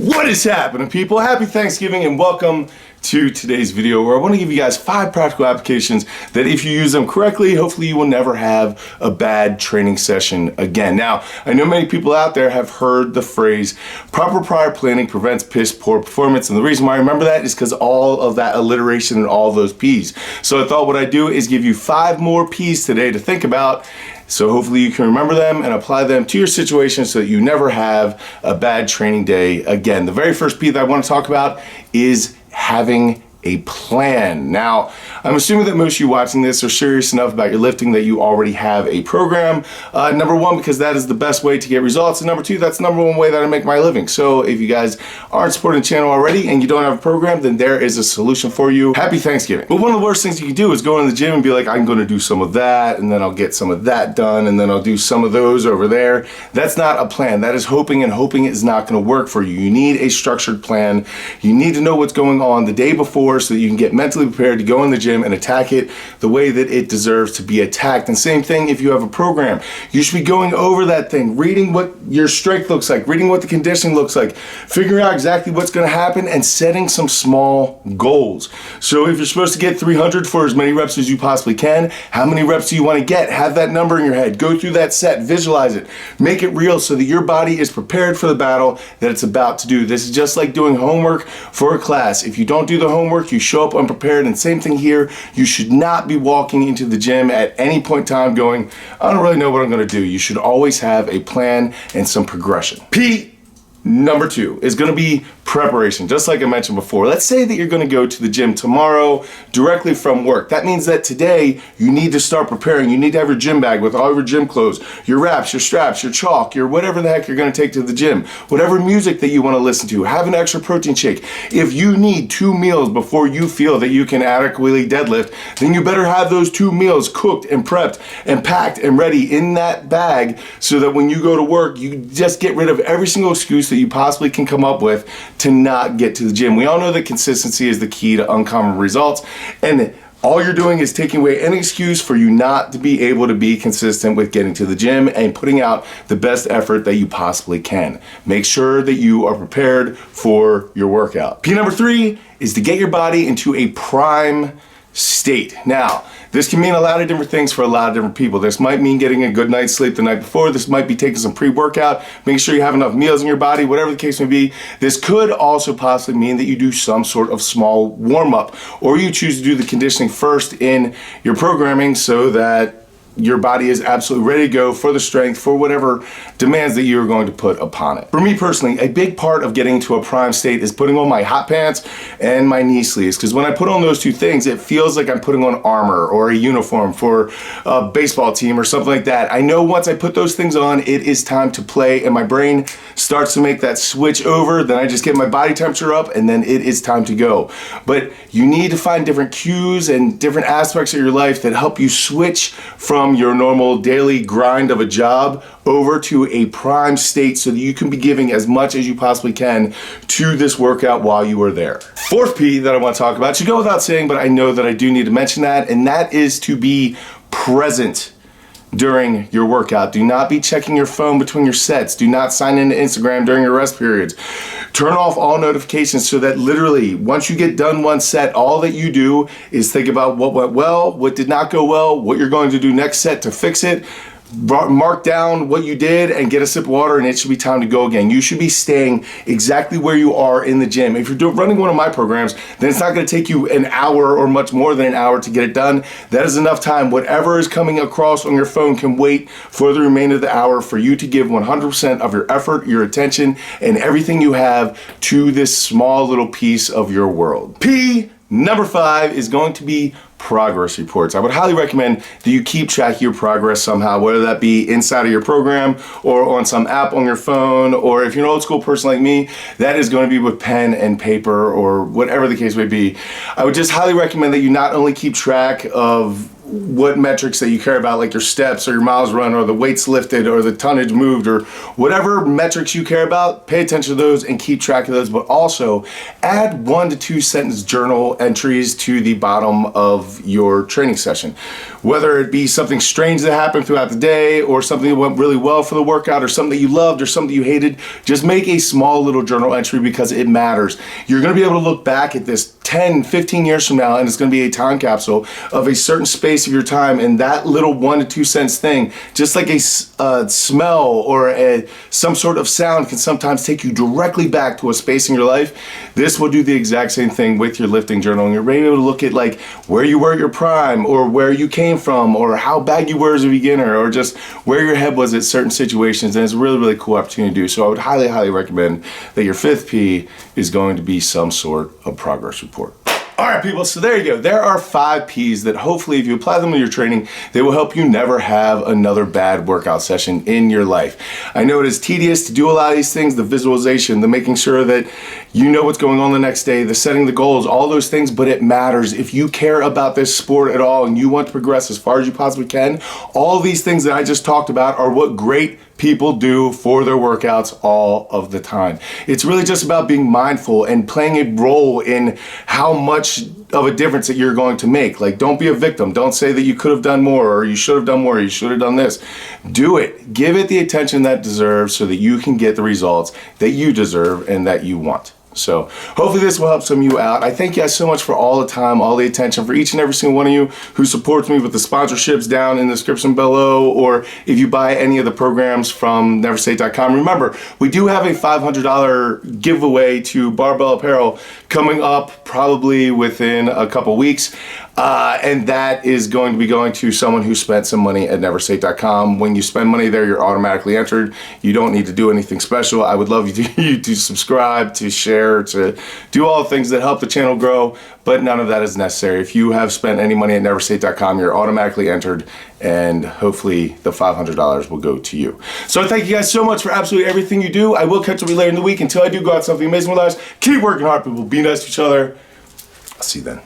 What is happening, people? Happy Thanksgiving and welcome to today's video where I want to give you guys 5 practical applications that if you use them correctly, hopefully you will never have a bad training session again. Now, I know many people out there have heard the phrase, proper prior planning prevents piss poor performance, and the reason why I remember that is because all of that alliteration and all those P's. So I thought what I'd do is give you 5 more P's today to think about. So hopefully you can remember them and apply them to your situation so that you never have a bad training day again. The very first P that I want to talk about is having a plan. Now, I'm assuming that most of you watching this are serious enough about your lifting that you already have a program. Number one, because that is the best way to get results. And number two, that's the number one way that I make my living. So if you guys aren't supporting the channel already and you don't have a program, then there is a solution for you. Happy Thanksgiving. But one of the worst things you can do is go in the gym and be like, I'm going to do some of that, and then I'll get some of that done, and then I'll do some of those over there. That's not a plan. That is hoping, and hoping is not going to work for you. You need a structured plan. You need to know what's going on the day before so that you can get mentally prepared to go in the gym and attack it the way that it deserves to be attacked. And same thing if you have a program. You should be going over that thing, reading what your strength looks like, reading what the conditioning looks like, figuring out exactly what's going to happen, and setting some small goals. So if you're supposed to get 300 for as many reps as you possibly can, how many reps do you want to get? Have that number in your head. Go through that set, visualize it, make it real so that your body is prepared for the battle that it's about to do. This is just like doing homework for a class. If you don't do the homework, you show up unprepared. And same thing here, you should not be walking into the gym at any point in time going, I don't really know what I'm going to do. You should always have a plan and some progression. P, number 2 is going to be preparation, just like I mentioned before. Let's say that you're going to go to the gym tomorrow directly from work. That means that today you need to start preparing. You need to have your gym bag with all your gym clothes, your wraps, your straps, your chalk, your whatever the heck you're going to take to the gym, whatever music that you want to listen to. Have an extra protein shake. If you need 2 meals before you feel that you can adequately deadlift, then you better have those 2 meals cooked and prepped and packed and ready in that bag so that when you go to work, you just get rid of every single excuse that you possibly can come up with to not get to the gym. We all know that consistency is the key to uncommon results, and all you're doing is taking away any excuse for you not to be able to be consistent with getting to the gym and putting out the best effort that you possibly can. Make sure that you are prepared for your workout. P number 3 is to get your body into a prime state. Now, this can mean a lot of different things for a lot of different people. This might mean getting a good night's sleep the night before. This might be taking some pre-workout, making sure you have enough meals in your body, whatever the case may be. This could also possibly mean that you do some sort of small warm-up, or you choose to do the conditioning first in your programming so that your body is absolutely ready to go for the strength, for whatever demands that you're going to put upon it. For me personally, a big part of getting to a prime state is putting on my hot pants and my knee sleeves, because when I put on those 2 things, it feels like I'm putting on armor or a uniform for a baseball team or something like that. I know once I put those things on, it is time to play, and my brain starts to make that switch over. Then I just get my body temperature up, and then it is time to go. But you need to find different cues and different aspects of your life that help you switch from your normal daily grind of a job over to a prime state so that you can be giving as much as you possibly can to this workout while you are there. 4th P that I want to talk about should go without saying, but I know that I do need to mention that, and that is to be present during your workout. Do not be checking your phone between your sets. Do not sign into Instagram during your rest periods. Turn off all notifications so that literally once you get done one set, all that you do is think about what went well, what did not go well, what you're going to do next set to fix it. Mark down what you did and get a sip of water, and it should be time to go again. You should be staying exactly where you are in the gym. If you're running one of my programs, then it's not going to take you an hour or much more than an hour to get it done. That is enough time. Whatever is coming across on your phone can wait for the remainder of the hour for you to give 100% of your effort, your attention, and everything you have to this small little piece of your world. P number 5 is going to be progress reports. I would highly recommend that you keep track of your progress somehow, whether that be inside of your program or on some app on your phone, or if you're an old school person like me, that is going to be with pen and paper or whatever the case may be. I would just highly recommend that you not only keep track of what metrics that you care about, like your steps or your miles run or the weights lifted or the tonnage moved or whatever metrics you care about, pay attention to those and keep track of those. But also add 1 to 2 sentence journal entries to the bottom of your training session. Whether it be something strange that happened throughout the day or something that went really well for the workout or something that you loved or something you hated, just make a small little journal entry because it matters. You're going to be able to look back at this 10, 15 years from now, and it's going to be a time capsule of a certain space of your time, and that little 1 to 2 cents thing, just like a smell or some sort of sound, can sometimes take you directly back to a space in your life. This will do the exact same thing with your lifting journal, and you're able to look at like where you were at your prime or where you came from or how bad you were as a beginner or just where your head was at certain situations, and it's a really, really cool opportunity to do. So I would highly, highly recommend that your 5th P is going to be some sort of progress report. All right, people, so there you go. There are 5 Ps that hopefully if you apply them to your training, they will help you never have another bad workout session in your life. I know it is tedious to do a lot of these things, the visualization, the making sure that you know what's going on the next day, the setting the goals, all those things, but it matters. If you care about this sport at all and you want to progress as far as you possibly can, all these things that I just talked about are what great people do for their workouts all of the time. It's really just about being mindful and playing a role in how much of a difference that you're going to make. Like, don't be a victim. Don't say that you could have done more or you should have done more or you should have done this. Do it. Give it the attention that it deserves so that you can get the results that you deserve and that you want. So hopefully this will help some of you out. I thank you guys so much for all the time, all the attention, for each and every single one of you who supports me with the sponsorships down in the description below, or if you buy any of the programs from neverstate.com. Remember, we do have a $500 giveaway to Barbell Apparel coming up probably within a couple weeks. And that is going to be going to someone who spent some money at neverstate.com. When you spend money there, you're automatically entered. You don't need to do anything special. I would love you to subscribe, to share, to do all the things that help the channel grow, but none of that is necessary. If you have spent any money at neverstate.com, you're automatically entered, and hopefully the $500 will go to you. So thank you guys so much for absolutely everything you do. I will catch up with you later in the week. Until I do go out something amazing with us, keep working hard, people. Be nice to each other. I'll see you then.